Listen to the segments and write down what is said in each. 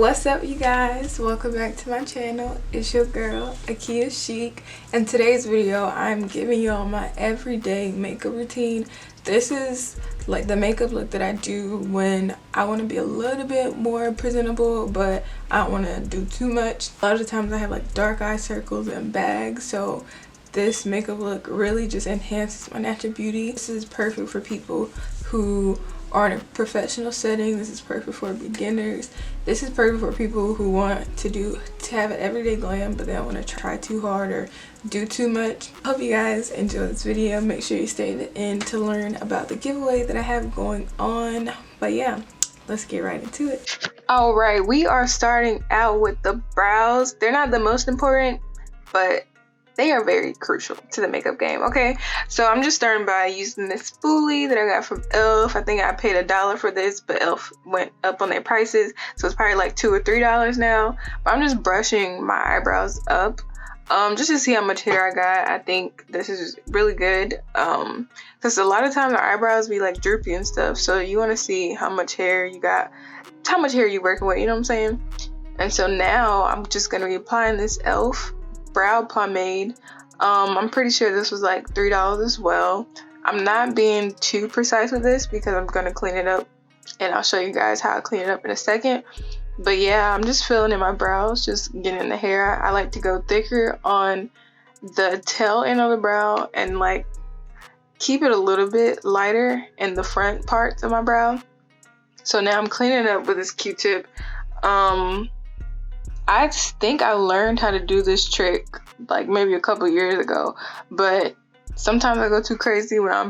What's up, you guys? Welcome back to my channel. It's your girl akeyachic. In today's video, I'm giving y'all my everyday makeup routine. This is like the makeup look that I do when I want to be a little bit more presentable, but I don't want to do too much. A lot of the times I have like dark eye circles and bags, so this makeup look really just enhances my natural beauty. This is perfect for people who are in a professional setting. This is perfect for beginners. This is perfect for people who want to have an everyday glam, but they don't want to try too hard or do too much. Hope you guys enjoy this video. Make sure you stay to the end to learn about the giveaway that I have going on. But yeah, let's get right into it. All right, we are starting out with the brows. They're not the most important, but they are very crucial to the makeup game, okay? So I'm just starting by using this spoolie that I got from e.l.f. I think I paid $1 for this, but e.l.f. went up on their prices, so it's probably like $2 or $3 now. But I'm just brushing my eyebrows up just to see how much hair I got. I think this is really good because a lot of times our eyebrows be like droopy and stuff, so you want to see how much hair you got, how much hair you're working with, you know what I'm saying? And so now I'm just going to be applying this e.l.f. brow pomade. I'm pretty sure this was like $3 as well. I'm not being too precise with this because I'm going to clean it up, and I'll show you guys how I clean it up in a second. But yeah, I'm just filling in my brows, just getting in the hair. I like to go thicker on the tail end of the brow and like keep it a little bit lighter in the front parts of my brow. So now I'm cleaning it up with this Q-tip. I think I learned how to do this trick like maybe a couple years ago, but sometimes I go too crazy when I'm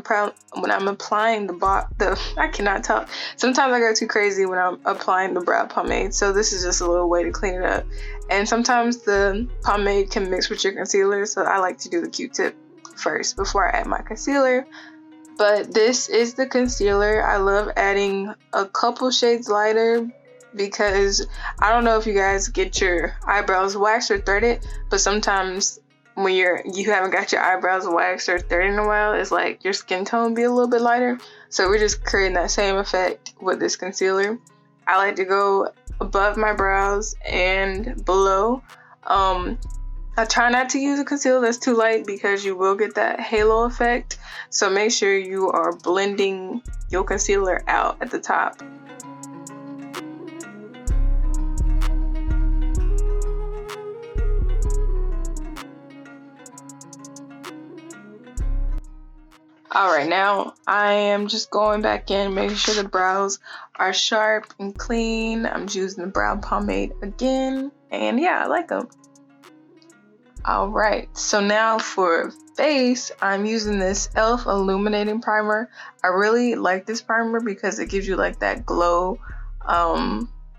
applying I cannot talk. Sometimes I go too crazy when I'm applying the brow pomade, so this is just a little way to clean it up. And sometimes the pomade can mix with your concealer, so I like to do the Q-tip first before I add my concealer. But this is the concealer. I love adding a couple shades lighter because I don't know if you guys get your eyebrows waxed or threaded, but sometimes when you haven't got your eyebrows waxed or threaded in a while, it's like your skin tone be a little bit lighter. So we're just creating that same effect with this concealer. I like to go above my brows and below. I try not to use a concealer that's too light because you will get that halo effect. So make sure you are blending your concealer out at the top. Alright, now I am just going back in, making sure the brows are sharp and clean. I'm just using the brow pomade again, and yeah, I like them. Alright, so now for face, I'm using this e.l.f. illuminating primer. I really like this primer because it gives you like that glow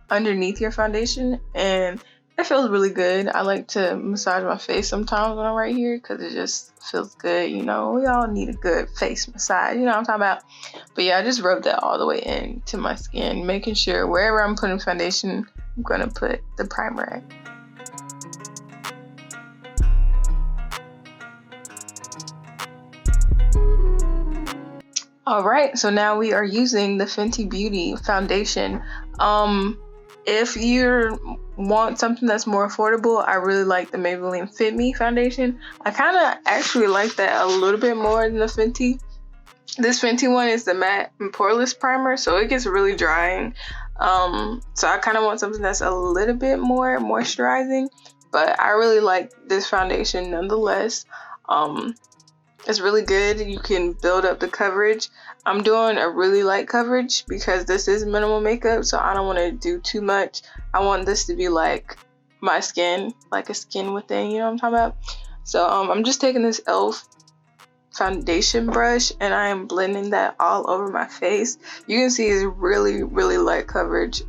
underneath your foundation, and it feels really good. I like to massage my face sometimes when I'm right here because it just feels good. You know, we all need a good face massage. You know what I'm talking about? But yeah, I just rub that all the way into my skin, making sure wherever I'm putting foundation, I'm going to put the primer at. Alright, so now we are using the Fenty Beauty foundation. If you want something that's more affordable, I really like the Maybelline Fit Me foundation. I kind of actually like that a little bit more than the Fenty. This Fenty one is the matte and poreless primer, so it gets really drying. So I kind of want something that's a little bit more moisturizing, but I really like this foundation nonetheless. It's really good. You can build up the coverage. I'm doing a really light coverage because this is minimal makeup, so I don't want to do too much. I want this to be like my skin, like a skin within, you know what I'm talking about? So I'm just taking this e.l.f. foundation brush and I am blending that all over my face. You can see it's really, really light coverage.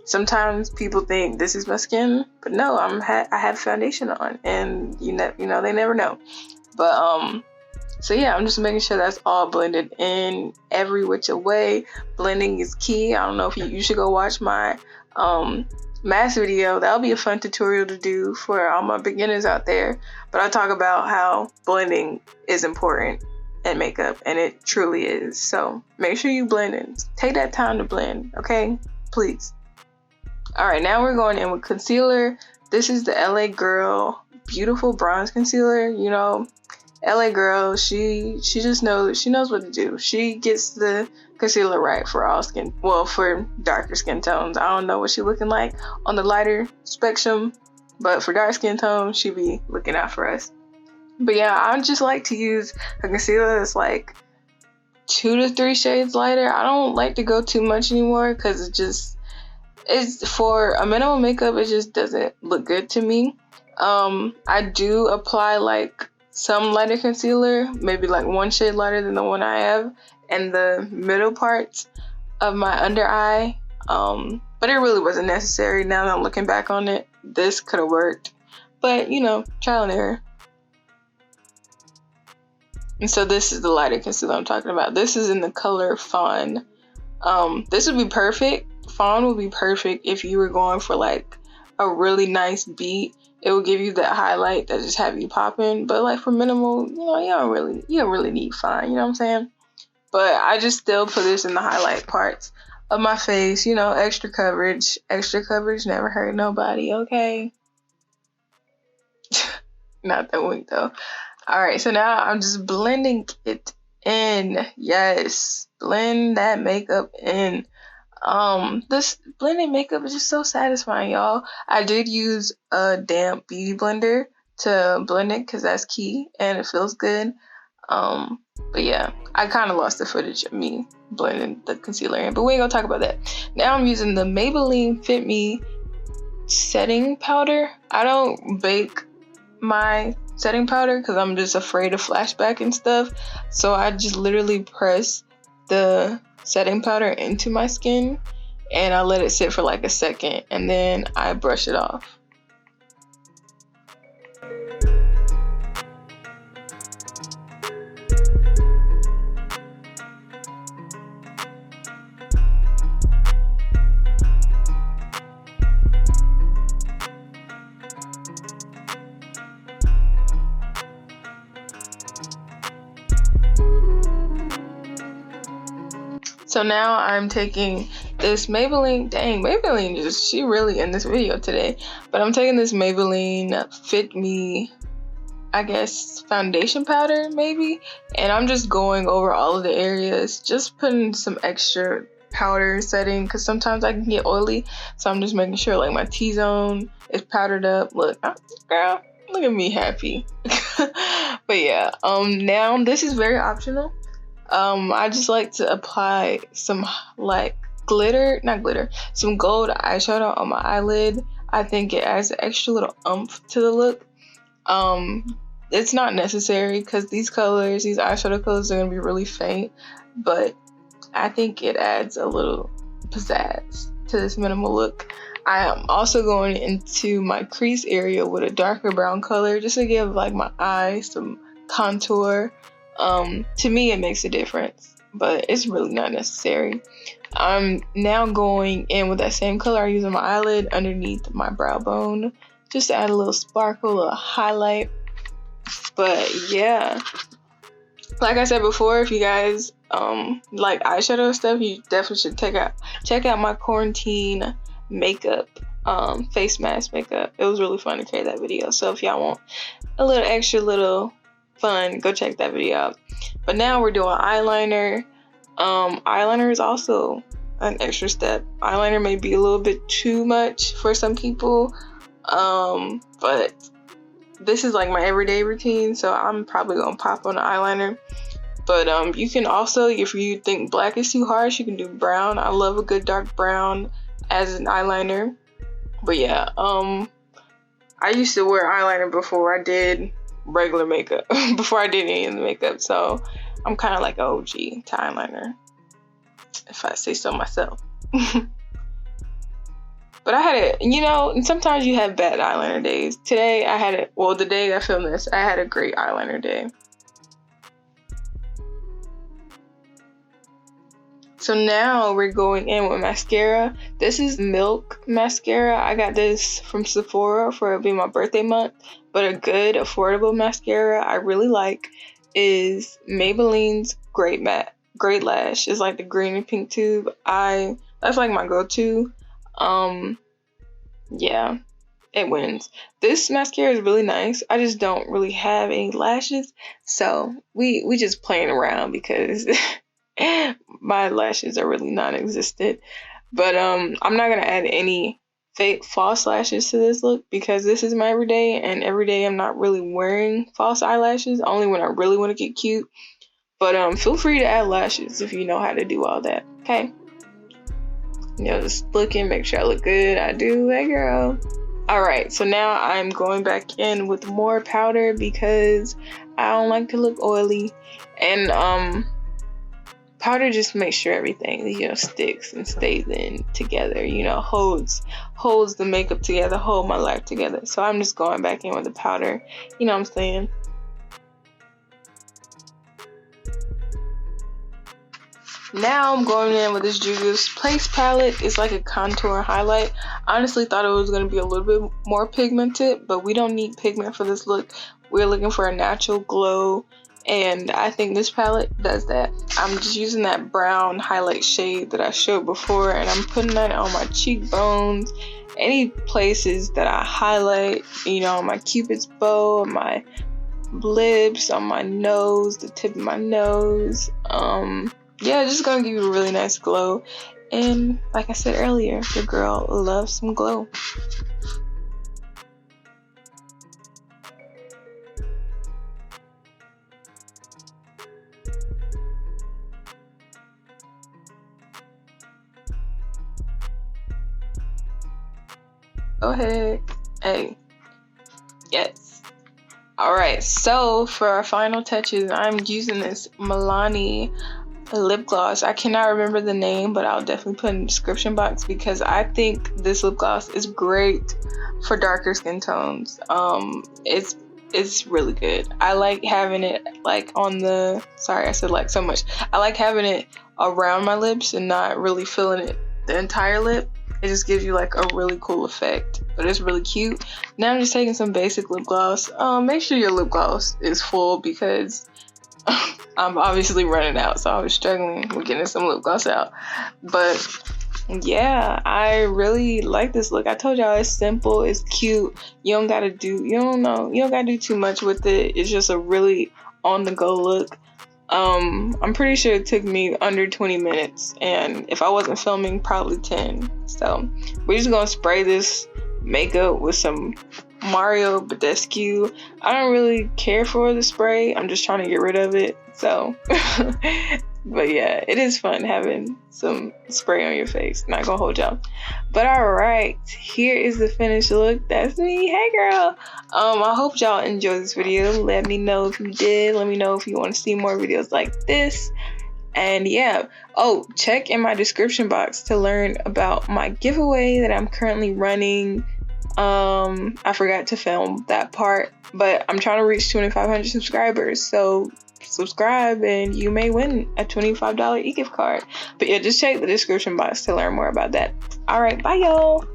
Sometimes people think this is my skin, but no, I have foundation on, and you know, they never know. But so yeah, I'm just making sure that's all blended in every which way. Blending is key. I don't know if you should go watch my mask video. That'll be a fun tutorial to do for all my beginners out there. But I talk about how blending is important in makeup, and it truly is. So make sure you blend in. Take that time to blend, okay? Please. All right, now we're going in with concealer. This is the LA Girl Beautiful Bronze Concealer. You know, LA Girl, she just knows what to do. She gets the concealer right for all skin, well, for darker skin tones. I don't know what she's looking like on the lighter spectrum, but for dark skin tones, she be looking out for us. But yeah, I just like to use a concealer that's like 2 to 3 shades lighter. I don't like to go too much anymore because it's for a minimal makeup, it just doesn't look good to me. I do apply like some lighter concealer, maybe like 1 shade lighter than the one I have, and the middle parts of my under eye. But it really wasn't necessary. Now that I'm looking back on it, this could have worked. But you know, trial and error. And so this is the lighter concealer I'm talking about. This is in the color Fawn. This would be perfect. Fawn would be perfect if you were going for like a really nice beat. It will give you that highlight that just have you popping. But like for minimal, you know, you don't really need Fawn. You know what I'm saying? But I just still put this in the highlight parts of my face. You know, extra coverage. Extra coverage never hurt nobody. Okay. Not that wink though. All right, so now I'm just blending it in. Yes, blend that makeup in. This blended makeup is just so satisfying, y'all. I did use a damp beauty blender to blend it because that's key and it feels good. But yeah, I kind of lost the footage of me blending the concealer in, but we ain't gonna talk about that. Now I'm using the Maybelline Fit Me setting powder. I don't bake my setting powder because I'm just afraid of flashback and stuff, so I just literally press the setting powder into my skin and I let it sit for like a second and then I brush it off. So now I'm taking this Maybelline, dang, Maybelline she really in this video today. But I'm taking this Maybelline Fit Me, I guess, foundation powder maybe. And I'm just going over all of the areas, just putting some extra powder setting because sometimes I can get oily. So I'm just making sure like my T-zone is powdered up. Look, girl, look at me happy. But yeah, now this is very optional. I just like to apply some like some gold eyeshadow on my eyelid. I think it adds an extra little oomph to the look. It's not necessary because these eyeshadow colors are gonna be really faint, but I think it adds a little pizzazz to this minimal look. I am also going into my crease area with a darker brown color just to give like my eyes some contour. To me it makes a difference, but it's really not necessary. I'm now going in with that same color I use on my eyelid underneath my brow bone just to add a little sparkle, a little highlight. But yeah, like I said before, if you guys like eyeshadow stuff, you definitely should check out my quarantine makeup, face mask makeup. It was really fun to create that video, so if y'all want a little extra little fun, go check that video out. But now we're doing eyeliner. Eyeliner is also an extra step. Eyeliner may be a little bit too much for some people, but this is like my everyday routine, so I'm probably gonna pop on the eyeliner. But you can also, if you think black is too harsh, you can do brown. I love a good dark brown as an eyeliner. But yeah, I used to wear eyeliner before I did regular makeup, before I did any of the makeup, so I'm kind of like an OG to eyeliner, if I say so myself. But I had it, you know, and sometimes you have bad eyeliner days. Today I had it, well, the day I filmed this, I had a great eyeliner day. So now we're going in with mascara. This is Milk mascara. I got this from Sephora for it being my birthday month. But a good affordable mascara I really like is Maybelline's Great Lash. It's like the green and pink tube. That's like my go-to. yeah, it wins. This mascara is really nice. I just don't really have any lashes, so we just playing around because my lashes are really non-existent. But I'm not gonna add any fake false lashes to this look because this is my everyday, and every day I'm not really wearing false eyelashes, only when I really want to get cute. But feel free to add lashes if you know how to do all that. Okay. You know, just looking, make sure I look good. I do. Hey girl. Alright, so now I'm going back in with more powder because I don't like to look oily. And powder just makes sure everything, you know, sticks and stays in together, you know, holds the makeup together, hold my life together. So I'm just going back in with the powder, you know what I'm saying? Now I'm going in with this Juju's Place palette. It's like a contour highlight. I honestly thought it was going to be a little bit more pigmented, but we don't need pigment for this look. We're looking for a natural glow, and I think this palette does that. I'm just using that brown highlight shade that I showed before, and I'm putting that on my cheekbones, any places that I highlight, you know, on my cupid's bow, on my lips, on my nose, the tip of my nose. Yeah, just gonna give you a really nice glow. And like I said earlier, your girl loves some glow. Go ahead. Hey. Yes. Alright, so for our final touches, I'm using this Milani lip gloss. I cannot remember the name, but I'll definitely put in the description box because I think this lip gloss is great for darker skin tones. It's really good. I like having it like on the, sorry I said like so much. I like having it around my lips and not really filling it the entire lip. It just gives you like a really cool effect, but it's really cute. Now I'm just taking some basic lip gloss. Make sure your lip gloss is full because I'm obviously running out, so I was struggling with getting some lip gloss out. But yeah, I really like this look. I told y'all it's simple, it's cute. You don't gotta do too much with it. It's just a really on the go look. I'm pretty sure it took me under 20 minutes, and if I wasn't filming, probably 10. So we're just gonna spray this makeup with some Mario Badescu. I don't really care for the spray. I'm just trying to get rid of it. So, but yeah, it is fun having some spray on your face. Not gonna hold y'all. But alright, here is the finished look. That's me. Hey girl. I hope y'all enjoyed this video. Let me know if you did. Let me know if you want to see more videos like this. And yeah, oh, check in my description box to learn about my giveaway that I'm currently running. I forgot to film that part, but I'm trying to reach 2,500 subscribers, so subscribe and you may win a $25 e-gift card. But yeah, just check the description box to learn more about that. All right, bye y'all.